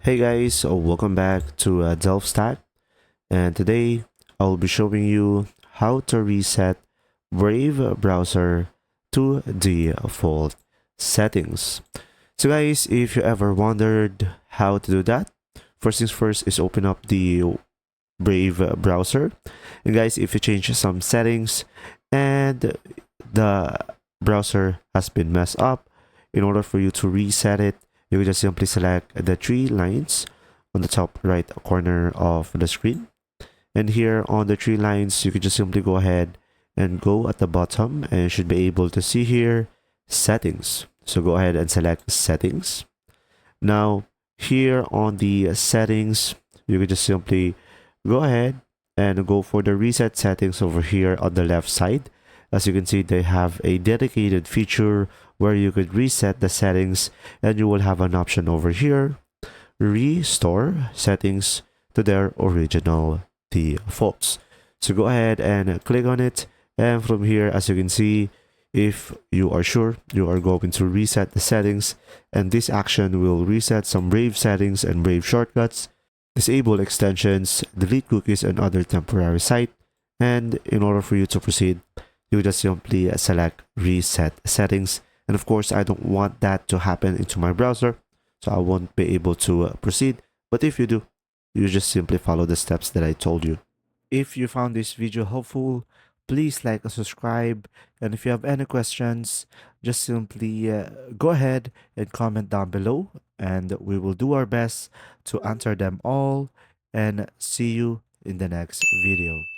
Hey guys, welcome back to Delft Stack, and today I'll be showing you how to reset Brave browser to the default settings. So guys, if you ever wondered how to do that, first things first is open up the Brave browser. And guys, if you change some settings and the browser has been messed up, in order for you to reset it, you will just simply select the three lines on the top right corner of the screen. And here on the three lines, you can just simply go ahead and go at the bottom and you should be able to see here settings. So go ahead and select settings. Now here on the settings, you can just simply go ahead and go for the reset settings over here on the left side. As you can see, they have a dedicated feature where you could reset the settings, and you will have an option over here, restore settings to their original defaults. So go ahead and click on it, and from here, as you can see, if you are sure, you are going to reset the settings, and this action will reset some Brave settings and Brave shortcuts, disable extensions, delete cookies and other temporary site. And in order for you to proceed, you just simply select reset settings. And of course, I don't want that to happen into my browser, so I won't be able to proceed. But if you do, you just simply follow the steps that I told you. If you found this video helpful, please like and subscribe. And if you have any questions, just simply go ahead and comment down below, and we will do our best to answer them all. And see you in the next video.